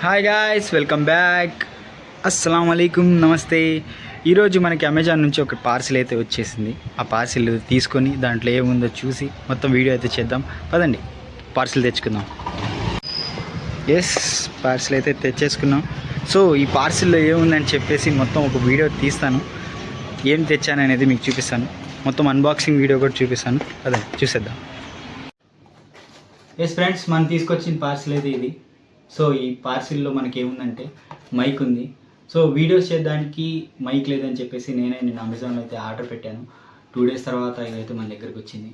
Hi guys, welcome back. అస్సలం అయికుం, నమస్తే. ఈరోజు మనకి అమెజాన్ నుంచి ఒక పార్సిల్ అయితే వచ్చేసింది. ఆ పార్సిల్ తీసుకొని దాంట్లో ఏముందో చూసి మొత్తం వీడియో అయితే చేద్దాం. పదండి పార్సిల్ తెచ్చుకుందాం. ఎస్, పార్సిల్ అయితే తెచ్చేసుకున్నాం. సో ఈ పార్సిల్లో ఏముందని చెప్పేసి మొత్తం ఒక వీడియో తీస్తాను. ఏం తెచ్చాను అనేది మీకు చూపిస్తాను. మొత్తం అన్బాక్సింగ్ వీడియో కూడా చూపిస్తాను. అదే చూసేద్దాం. ఎస్ ఫ్రెండ్స్, మనం తీసుకొచ్చిన పార్సిల్ అయితే ఇది. సో ఈ పార్సిల్లో మనకి ఏముందంటే మైక్ ఉంది. సో వీడియోస్ చేయడానికి మైక్ లేదని చెప్పేసి నేను అమెజాన్లో అయితే ఆర్డర్ పెట్టాను. 2 days తర్వాత ఇదైతే మన దగ్గరికి వచ్చింది.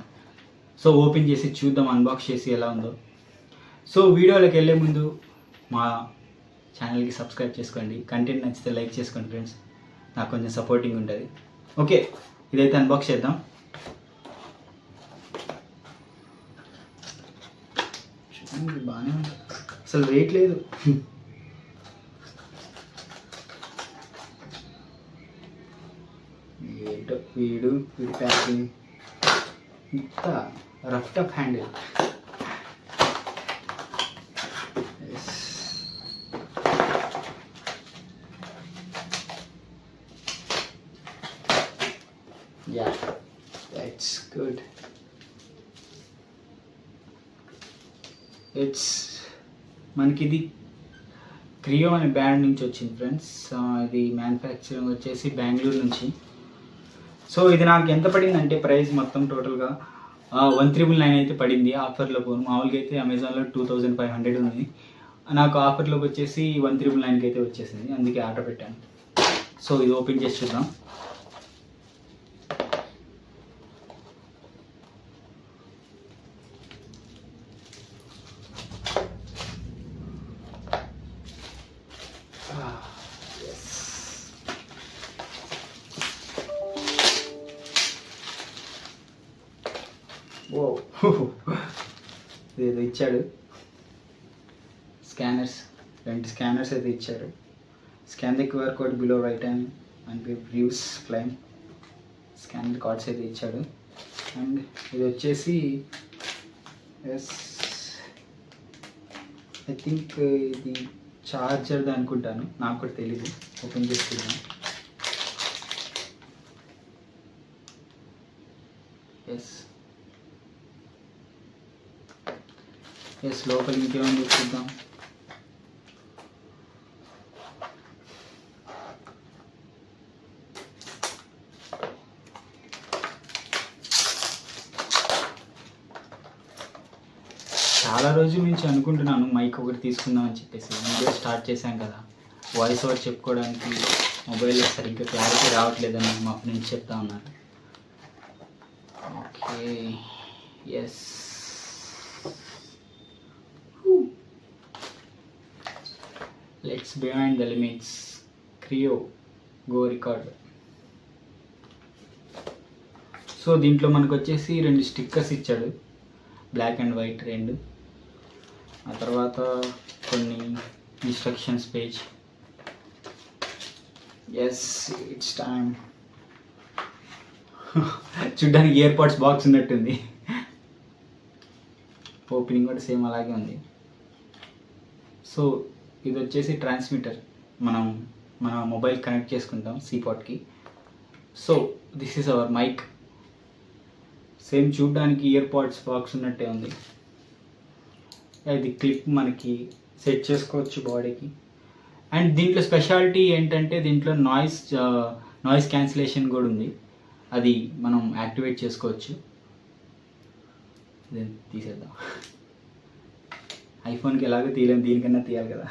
సో ఓపెన్ చేసి చూద్దాం, అన్బాక్స్ చేసి ఎలా ఉందో. సో వీడియోలోకి వెళ్ళే ముందు మా ఛానల్కి సబ్స్క్రైబ్ చేసుకోండి. కంటెంట్ నచ్చితే లైక్ చేసుకోండి ఫ్రెండ్స్, నాకు కొంచెం సపోర్టింగ్ ఉంటుంది. ఓకే, ఇదైతే అన్బాక్స్ చేద్దాం. బాగానే ఉంది, అసలు వెయిట్ లేదు. వీడు ప్యాకింగ్ ఇంత rough tough handle. Yeah, that's good. మనకి ఇది క్రియో అనే బ్రాండ్ నుంచి వచ్చింది ఫ్రెండ్స్. ఇది మ్యానుఫ్యాక్చరింగ్ వచ్చేసి బెంగళూరు నుంచి. సో ఇది నాకు ఎంత పడిందంటే ప్రైస్ మొత్తం టోటల్గా 1,999 అయితే పడింది ఆఫర్లో. పోను మామూలుగా అయితే అమెజాన్లో 2,500 ఉంది. నాకు ఆఫర్లోకి వచ్చేసి 1,999కి అయితే వచ్చేసింది, అందుకే ఆర్డర్ పెట్టాను. సో ఇది ఓపెన్ చేసి చూద్దాం. ఓ ఏదో ఇచ్చాడు. స్కానర్స్, 2 స్కానర్స్ అయితే ఇచ్చారు. Scan the QR code below right and views claim. Scan the cards అయితే ఇచ్చాడు. అండ్ ఇది వచ్చేసి ఎస్ ఐ థింక్ ఇది చార్జర్ది అనుకుంటాను, నాకు కూడా తెలీదు. ఓపెన్ చేసుకుంటాను. ఎస్ లోపల ఇంకేమైనా చూద్దాం. చాలా రోజుల నుంచి అనుకుంటున్నాను మైక్ ఒకటి తీసుకుందామని చెప్పేసి. వీడియో స్టార్ట్ చేశాం కదా, వాయిస్ ఓవర్ చెప్పుకోవడానికి మొబైల్లో సరిగ్గా క్లారిటీ రావట్లేదని మా ఫ్రెండ్స్ చెప్తా ఉన్నారు. Okay, yes let's behind the limits క్రియో గో రికార్డ్. సో దీంట్లో మనకు వచ్చేసి 2 స్టిక్కర్స్ ఇచ్చాడు, బ్లాక్ అండ్ వైట్ 2. ఆ తర్వాత కొన్ని instructions page. Yes it's time. చూడ్డానికి ఇయర్పాడ్స్ బాక్స్ ఉన్నట్టుంది. ఓపెనింగ్ కూడా సేమ్ అలాగే ఉంది. సో ఇది వచ్చేసి ట్రాన్స్మిటర్, మనం మన మొబైల్ కనెక్ట్ చేసుకుంటాం సీపాట్కి. So this is our mic. Same చూడడానికి ఇయర్పాడ్స్ బాక్స్ ఉన్నట్టే ఉంది. ఇది క్లిప్ మనకి సెట్ చేసుకోవచ్చు బాడీకి. అండ్ దీంట్లో స్పెషాలిటీ ఏంటంటే దీంట్లో నాయిస్ క్యాన్సిలేషన్ కూడా ఉంది, అది మనం యాక్టివేట్ చేసుకోవచ్చు. తీసేద్దాం. ఐఫోన్కి ఎలాగో తీయలేము, దీనికన్నా తీయాలి కదా.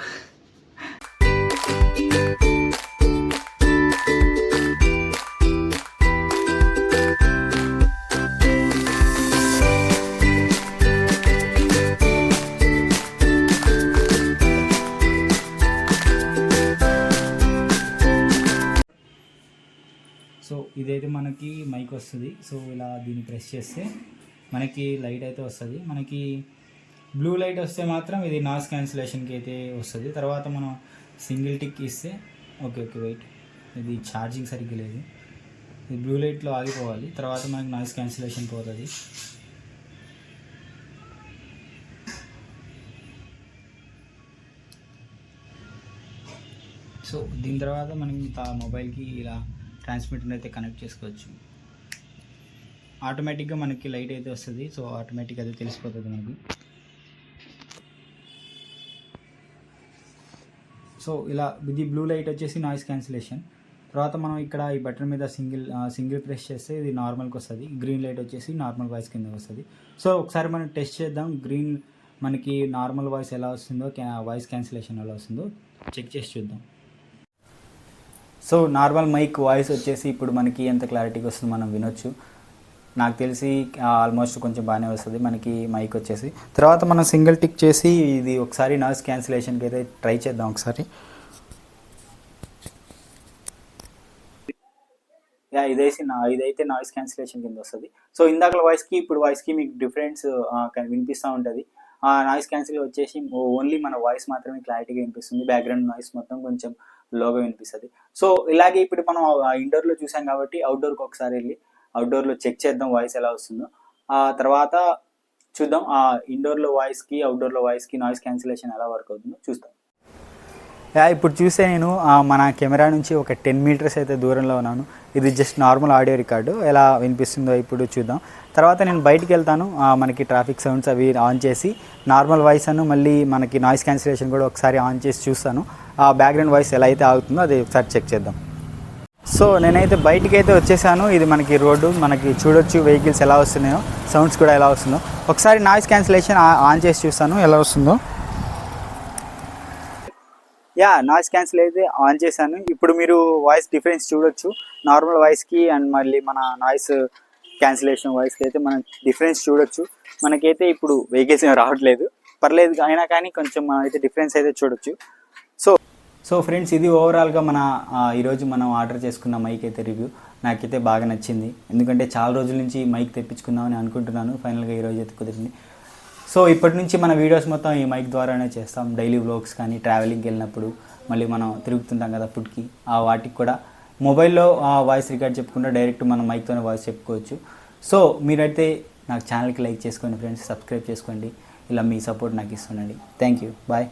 సో ఇదైతే మనకి మైక్ వస్తుంది. సో ఇలా దీన్ని ప్రెస్ చేస్తే మనకి లైట్ అయితే వస్తుంది. మనకి బ్లూ లైట్ వస్తే మాత్రం ఇది నాయిస్ క్యాన్సిలేషన్కి అయితే వస్తుంది. తర్వాత మనం సింగిల్ టిక్ ఇస్తే ఓకే వెయిట్, ఇది ఛార్జింగ్ సరిగ్గా లేదు. ఇది బ్లూ లైట్లో ఆగిపోవాలి, తర్వాత మనకి నాయిస్ క్యాన్సిలేషన్ పోతుంది. సో దీని తర్వాత మనం మొబైల్కి ఇలా ట్రాన్స్మిటర్ అయితే కనెక్ట్ చేసుకోవచ్చు. ఆటోమేటిక్గా మనకి లైట్ అయితే వస్తుంది. సో ఆటోమేటిక్గా అది తెలిసిపోతుంది మనకి. సో ఇలా ఇది బ్లూ లైట్ వచ్చేసి నాయిస్ క్యాన్సిలేషన్. తర్వాత మనం ఇక్కడ ఈ బటన్ మీద సింగిల్ ప్రెస్ చేస్తే ఇది నార్మల్కి వస్తుంది. గ్రీన్ లైట్ వచ్చేసి నార్మల్ వాయిస్ కింద వస్తుంది. సో ఒకసారి మనం టెస్ట్ చేద్దాం. గ్రీన్ మనకి నార్మల్ వాయిస్ ఎలా వస్తుందో, వాయిస్ క్యాన్సిలేషన్ ఎలా వస్తుందో చెక్ చేసి చూద్దాం. సో నార్మల్ మైక్ వాయిస్ వచ్చేసి ఇప్పుడు మనకి ఎంత క్లారిటీగా వస్తుందో మనం వినొచ్చు. నాకు తెలిసి ఆల్మోస్ట్ కొంచెం బాగానే వస్తుంది మనకి మైక్ వచ్చేసి. తర్వాత మనం సింగిల్ టిక్ చేసి ఇది ఒకసారి నాయిస్ క్యాన్సిలేషన్కి అయితే ట్రై చేద్దాం ఒకసారి. ఇదైతే నాయిస్ క్యాన్సిలేషన్ కింద వస్తుంది. సో ఇందాక వాయిస్కి ఇప్పుడు వాయిస్కి మీకు డిఫరెన్స్ వినిపిస్తూ ఉంటుంది. ఆ నాయిస్ క్యాన్సిల్ వచ్చేసి ఓన్లీ మన వాయిస్ మాత్రమే క్లారిటీగా వినిపిస్తుంది. బ్యాక్గ్రౌండ్ నాయిస్ మొత్తం కొంచెం లోగా వినిపిస్తుంది. సో ఇలాగే ఇప్పుడు మనం ఇండోర్లో చూసాం కాబట్టి అవుట్డోర్కి ఒకసారి వెళ్ళి అవుట్డోర్లో చెక్ చేద్దాం వాయిస్ ఎలా వస్తుందో. ఆ తర్వాత చూద్దాం ఆ ఇండోర్లో వాయిస్కి అవుట్డోర్లో వాయిస్కి నాయిస్ క్యాన్సిలేషన్ ఎలా వర్క్ అవుతుందో చూస్తాం. ఇప్పుడు చూస్తే నేను మన కెమెరా నుంచి ఒక 10 మీటర్స్ అయితే దూరంలో ఉన్నాను. ఇది జస్ట్ నార్మల్ ఆడియో రికార్డు. ఎలా వినిపిస్తుందో ఇప్పుడు చూద్దాం. తర్వాత నేను బయటికి వెళ్తాను. మనకి ట్రాఫిక్ సౌండ్స్ అవి ఆన్ చేసి నార్మల్ వాయిస్ అను మళ్ళీ మనకి నాయిస్ క్యాన్సిలేషన్ కూడా ఒకసారి ఆన్ చేసి చూస్తాను. ఆ బ్యాక్గ్రౌండ్ వాయిస్ ఎలా అయితే ఆగుతుందో అది ఒకసారి చెక్ చేద్దాం. సో నేనైతే బయటికి అయితే వచ్చేసాను. ఇది మనకి రోడ్డు, మనకి చూడొచ్చు వెహికల్స్ ఎలా వస్తున్నాయో, సౌండ్స్ కూడా ఎలా వస్తుందో. ఒకసారి నాయిస్ క్యాన్సిలేషన్ ఆన్ చేసి చూస్తాను ఎలా వస్తుందో. నాయిస్ క్యాన్సిల్ అయితే ఆన్ చేశాను. ఇప్పుడు మీరు వాయిస్ డిఫరెన్స్ చూడొచ్చు. నార్మల్ వాయిస్కి అండ్ మళ్ళీ మన నాయిస్ క్యాన్సిలేషన్ వాయిస్కి అయితే మనం డిఫరెన్స్ చూడొచ్చు. మనకైతే ఇప్పుడు వెహికల్స్ ఏమి రావట్లేదు, పర్లేదు, అయినా కానీ కొంచెం మనం అయితే డిఫరెన్స్ అయితే చూడొచ్చు. సో ఫ్రెండ్స్, ఇది ఓవరాల్గా మన ఈరోజు మనం ఆర్డర్ చేసుకున్న మైక్ అయితే రివ్యూ. నాకైతే బాగా నచ్చింది, ఎందుకంటే చాలా రోజుల నుంచి మైక్ తెప్పించుకుందామని అనుకుంటున్నాను. ఫైనల్గా ఈరోజు అయితే కుదిరింది. సో ఇప్పటి నుంచి మన వీడియోస్ మొత్తం ఈ మైక్ ద్వారానే చేస్తాం. డైలీ వ్లాగ్స్ కానీ, ట్రావెలింగ్కి వెళ్ళినప్పుడు, మళ్ళీ మనం తిరుగుతుంటాం కదా ఫుడ్కి, వాటికి కూడా మొబైల్లో వాయిస్ రికార్డ్ చెప్పుకుంటే డైరెక్ట్ మనం మైక్తోనే వాయిస్ చెప్పుకోవచ్చు. సో మీరైతే నాకు ఛానల్కి లైక్ చేసుకోండి ఫ్రెండ్స్, సబ్స్క్రైబ్ చేసుకోండి. ఇలా మీ సపోర్ట్ నాకు ఇస్తుండండి. Thank you, bye.